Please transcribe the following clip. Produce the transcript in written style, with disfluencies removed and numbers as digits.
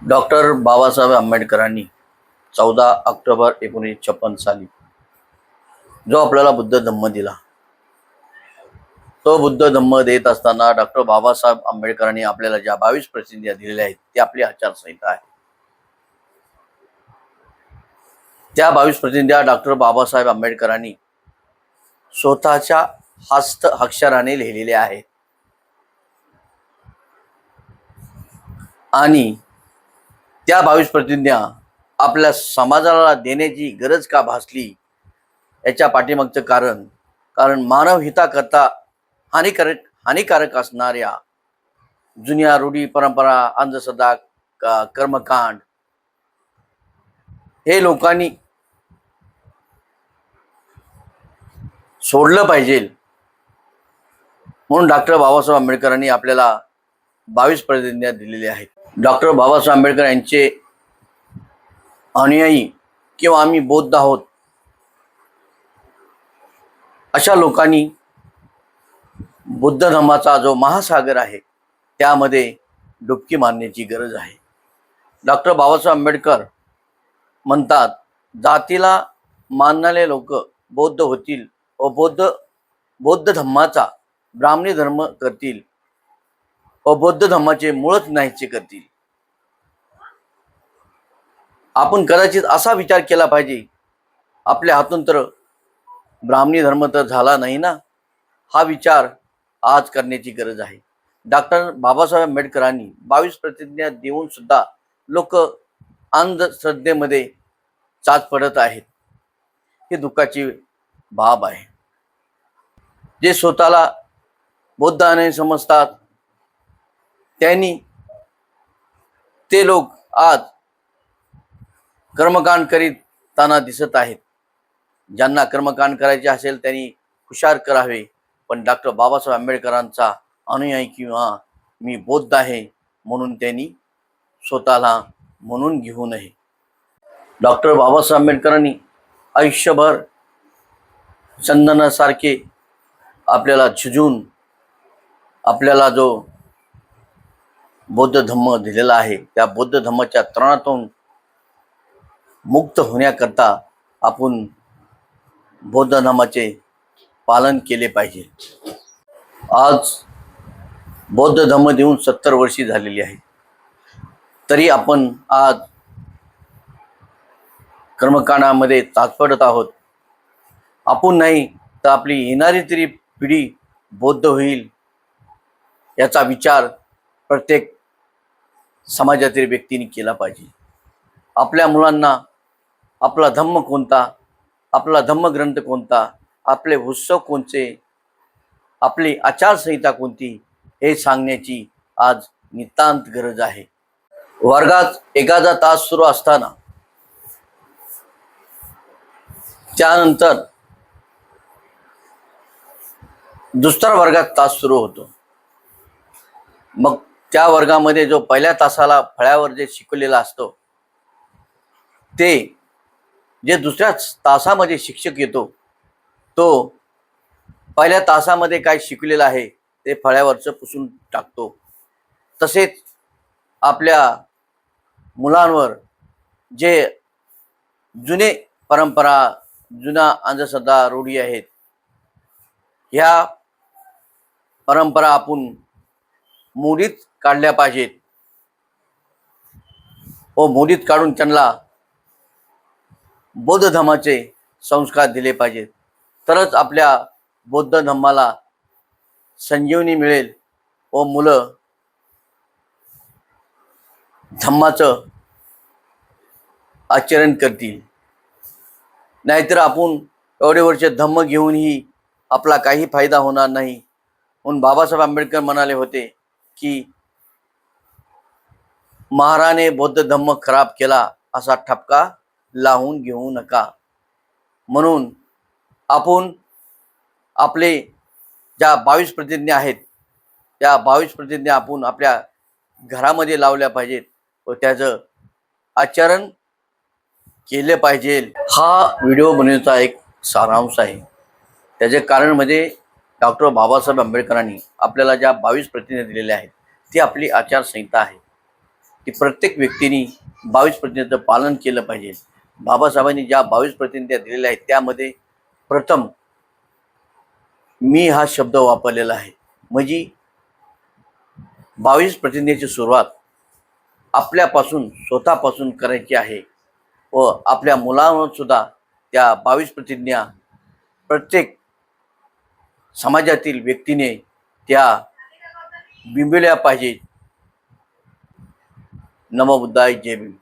Doctor Babasaheb आंबेडकरांनी 14 October 1956 साली जो आपल्याला बुद्ध धम्म दिला, तो बुद्ध धम्म देत असताना डॉक्टर बाबासाहेब आंबेडकरांनी आपल्याला ज्या 22 प्रसिद्ध्या दिलेल्या आहेत ती आपली आचारसंहिता आहे. त्या 22 प्रसिद्ध्या डॉक्टर बाबासाहेब आंबेडकरांनी स्वतःच्या अक्षराने लिहिलेल्या आहेत आणि त्या 22 प्रतिज्ञा आपल्या समाजाला देण्याची गरज का भासली याच्या पाठीमागचं कारण मानव हिताकरता हानिकारक असणाऱ्या जुन्या रूढी परंपरा, अंधश्रद्धा, कर्मकांड हे लोकांनी सोडलं पाहिजे म्हणून डॉक्टर बाबासाहेब आंबेडकरांनी आपल्याला 22 प्रतिज्ञा दिलेल्या आहेत. डॉक्टर बाबासाहेब आंबेडकर यांचे अनुयायी किंवा आम्ही बौद्ध आहोत अशा लोकांनी बुद्ध धर्माचा जो महासागर आहे त्यामध्ये डुबकी मारण्याची गरज आहे. डॉक्टर बाबासाहेब आंबेडकर म्हणतात, जातीला मानणारे लोक बौद्ध होतील व बौद्ध धर्माचा ब्राह्मणी धर्म करतील व बौद्ध धर्माचे मूळच नाहीचे करतील. आपण कदाचित असा विचार केला पाहिजे, आपल्या हातून तर ब्राह्मणी धर्म तर झाला नाही ना, हा विचार आज करण्याची गरज आहे. डॉक्टर बाबासाहेब आंबेडकरांनी 22 प्रतिज्ञा देऊन सुद्धा लोक अंधश्रद्धेमध्ये चाच पडत आहेत. ही दुःखाची बाब आहे. जे स्वतःला बौद्धाने समजतात ते लोक आज कर्मकांड करीताना दिसत आहेत. ज्यांना कर्मकांड करायचे असेल त्यांनी हुशार करावे, पण डॉक्टर बाबासाहेब आंबेडकरांचा अनुयायी किंवा मी बौद्ध आहे म्हणून त्यांनी स्वतःला म्हणून घेऊ नये. डॉक्टर बाबासाहेब आंबेडकरांनी आयुष्यभर चंदनासारखे आपल्याला झिजून आपल्याला जो बौद्ध धम्म दिलेला आहे त्या बौद्ध धम्माच्या तणातून मुक्त होण्याकरता आपण बौद्ध धर्माचे पालन केले पाहिजे. आज बौद्ध धर्म देऊन 70 वर्षे झालेली आहे, तरी आपण आज कर्मकांडामध्ये चाचपडत आहोत. आपण नाही तर आपली येणारी तरी पिढी बौद्ध होईल याचा विचार प्रत्येक समाजातील व्यक्तीने केला पाहिजे. आपल्या मुलांना आपला धम्म कोणता, आपला धम्मग्रंथ कोणता, आपले उत्सव कोणते, आपली आचारसंहिता कोणती हे सांगण्याची आज नितांत गरज आहे. वर्गात एखादा तास सुरू असताना त्यानंतर दुसऱ्या वर्गात तास सुरू होतो. मग त्या वर्गामध्ये जो पहिल्या तासाला फळ्यावर जे शिकवलेला असतो ते जे दुसऱ्या तासामध्ये शिक्षक येतो तो पहिल्या तासामध्ये काय शिकलेलं आहे ते फळ्यावरचं पुसून टाकतो. तसेच आपल्या मुलांवर जे जुने परंपरा, जुना अंधश्रद्धा, रूढी आहेत ह्या परंपरा आपण मोडीत काढल्या पाहिजेत व मोडीत काढून त्यांना बौद्ध धर्माचे संस्कार दिले पाहिजेत. तरच आपल्या बौद्ध धर्माला संजीवनी मिळेल व मुलं धम्माचं आचरण करतील. नाहीतर आपण एवढे वर्ष धम्म घेऊनही आपला काही फायदा होणार नाही. म्हणून बाबासाहेब आंबेडकर म्हणाले होते की महाराने बौद्ध धम्म खराब केला असा ठपका लावून घेऊ नका. म्हणून आपण आपले ज्या 22 प्रतिज्ञा आहेत त्या 22 प्रतिज्ञा आपण आपल्या घरामध्ये लावल्या पाहिजेत व त्याचं आचरण केले पाहिजे. हा व्हिडिओ बनवण्याचा एक सारांश आहे. त्याचे कारण म्हणजे डॉक्टर बाबासाहेब आंबेडकरांनी आपल्याला ज्या 22 प्रतिज्ञा दिलेल्या आहेत ती आपली आचारसंहिता आहे. की प्रत्येक व्यक्तीने 22 प्रतिज्ञेचं पालन केलं पाहिजे. बाबासाहेबांनी ज्या 22 प्रतिज्ञा दिलेल्या आहेत त्यामध्ये प्रथम मी हा शब्द वापरलेला आहे. म्हणजे 22 प्रतिज्ञेची सुरुवात आपल्यापासून स्वतःपासून करायची आहे व आपल्या मुलांवर सुद्धा त्या 22 प्रतिज्ञा प्रत्येक समाजातील व्यक्तीने त्या बिंबविल्या पाहिजेत. नमो बुद्धाय, जय भीम.